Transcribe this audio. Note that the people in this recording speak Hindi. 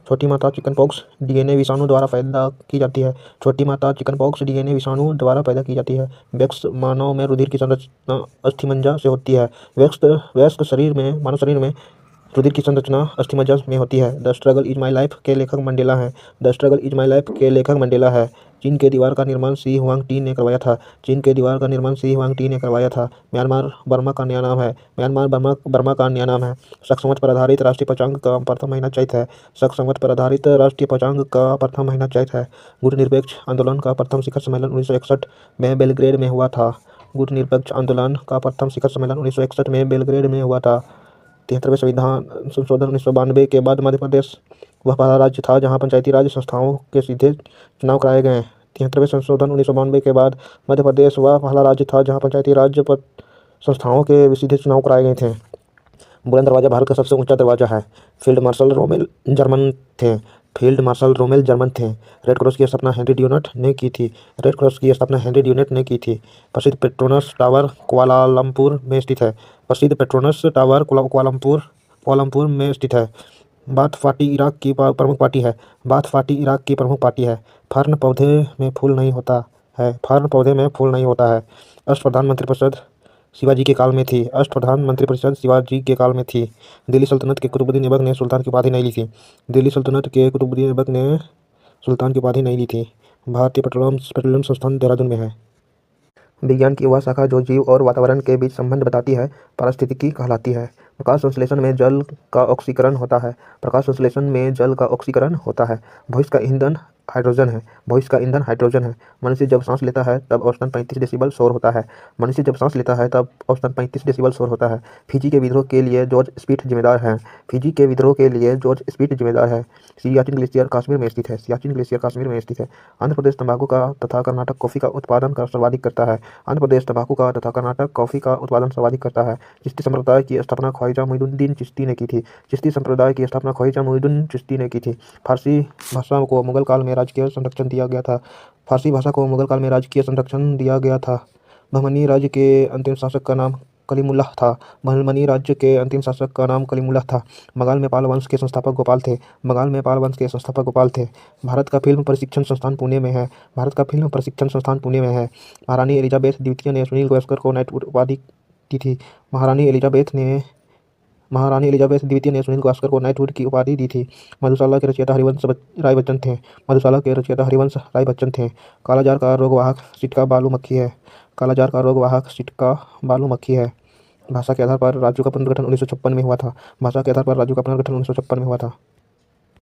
छोटी माता चिकनपॉक्स डीएनए विषाणु द्वारा पैदा की जाती है। छोटी माता चिकनपॉक्स डीएनए विषाणु द्वारा पैदा की जाती है। वयस्क मानव में रुधिर की संरचना अस्थिमज्जा से होती है। वयस्क शरीर में मानव शरीर में रुधिर की संरचना अस्थिमज्जा में होती है। The struggle is my life के लेखक मंडेला हैं। The struggle is my life के लेखक मंडेला है। चीन के दीवार का निर्माण शी हुआंग-टी ने करवाया था। चीन के दीवार का निर्माण शी हुआंग-टी ने करवाया था। म्यांमार बर्मा का नया नाम है। म्यांमार बर्मा का नया नाम है। शक संवत पर आधारित राष्ट्रीय पंचांग का प्रथम महीना चैत है। शक संवत पर आधारित राष्ट्रीय पंचांग का प्रथम महीना चैत है। गुटनिरपेक्ष आंदोलन का प्रथम शिखर सम्मेलन 1961 में बेलग्रेड में हुआ था। गुटनिरपेक्ष आंदोलन का प्रथम शिखर सम्मेलन 1961 में बेलग्रेड में हुआ था। 73वें संविधान संशोधन 1992 के बाद मध्य प्रदेश वह पहला राज्य था जहां पंचायती राज संस्थाओं के सीधे चुनाव कराए गए। 73वें संशोधन 1992 के बाद मध्य प्रदेश वह पहला राज्य था जहां पंचायती राज संस्थाओं के सीधे चुनाव कराए गए थे। बुलंद दरवाजा भारत का सबसे ऊंचा दरवाजा है। फील्ड मार्शल रोमेल जर्मन थे। फील्ड मार्शल रोमेल जर्मन थे। रेड क्रॉस की स्थापना हेनरी ड्यूनेट ने की थी। रेड क्रॉस की स्थापना हेनरी ड्यूनेट ने की थी। प्रसिद्ध पेट्रोनस टावर कुआलालंपुर में स्थित है। प्रसिद्ध पेट्रोनस टावर कुआलालंपुर में स्थित है। बाथ पार्टी इराक की प्रमुख पार्टी है। बाथ पार्टी इराक की प्रमुख पार्टी है। फर्न पौधे में फूल नहीं होता है। फर्न पौधे में फूल नहीं होता है। अष्टप्रधान मंत्रिपरिषद शिवाजी के काल में थी। अष्टप्रधान मंत्रिपरिषद शिवाजी के काल में थी। दिल्ली सल्तनत के कुतुबुद्दीन ऐबक ने सुल्तान की उपाधि नहीं ली थी। दिल्ली सल्तनत के कुतुबुद्दीन ऐबक ने सुल्तान की उपाधि नहीं ली थी। भारतीय पेट्रोलियम संस्थान देहरादून में है। विज्ञान की वह शाखा जो जीव और वातावरण के बीच संबंध बताती है पारिस्थितिकी कहलाती है। प्रकाश संश्लेषण में जल का ऑक्सीकरण होता है। प्रकाश संश्लेषण में जल का ऑक्सीकरण होता है। भविष्य का ईंधन हाइड्रोजन है। भविष्य का ईंधन हाइड्रोजन है। मनुष्य जब सांस लेता है तब औसतन 35 डेसिबल शोर होता है। मनुष्य जब सांस लेता है तब औसतन 35 डेसिबल शोर होता है। फिजी के विद्रोह के लिए जॉर्ज स्पीट जिम्मेदार है। फिजी के विद्रोह के लिए जॉर्ज स्पीट जिम्मेदार है। सियाचिन ग्लेशियर कश्मीर में स्थित है। सियाचिन ग्लेशियर कश्मीर में स्थित है। आंध्र प्रदेश तंबाकू का तथा कर्नाटक कॉफी का उत्पादन सर्वाधिक करता है। आंध्र प्रदेश तंबाकू का तथा कर्नाटक कॉफी का उत्पादन सर्वाधिक करता है। चिश्ती संप्रदाय की स्थापना ख्वाजा मोइनुद्दीन चिश्ती ने की थी। चिश्ती संप्रदाय की स्थापना ख्वाजा मोइनुद्दीन चिश्ती ने की थी। फारसी भाषा को मुगल काल में राजकीय संरक्षण दिया गया था। फारसी भाषा को मुगल काल में राजकीय संरक्षण दिया गया था। बहमनी राज्य के अंतिम शासक का नाम कलीमुल्लाह था। बहमनी राज्य के अंतिम शासक का नाम कलीमुल्लाह था। बंगाल में पाल वंश के संस्थापक गोपाल थे। बंगाल में पाल वंश के संस्थापक गोपाल थे। भारत का फिल्म प्रशिक्षण संस्थान पुणे में है। भारत का फिल्म प्रशिक्षण संस्थान पुणे में है। महारानी एलिजाबेथ द्वितीय ने सुनील गावस्कर को नाइटहुड उपाधि दी थी। महारानी एलिजाबेथ द्वितीय ने सुनील गावस्कर को नाइटहुड की उपाधि दी थी। मधुशाला के रचयिता हरिवंश राय बच्चन थे। मधुशाला के रचयिता हरिवंश राय बच्चन थे। कालाजार का रोगवाहक सिटका बालू मक्खी है। कालाजार का रोगवाहक सिटका बालू मक्खी है। भाषा के आधार पर राज्यों का पुनर्गठन 1956 में हुआ था। भाषा के आधार पर राज्यों का पुनर्गठन 1956 में हुआ था।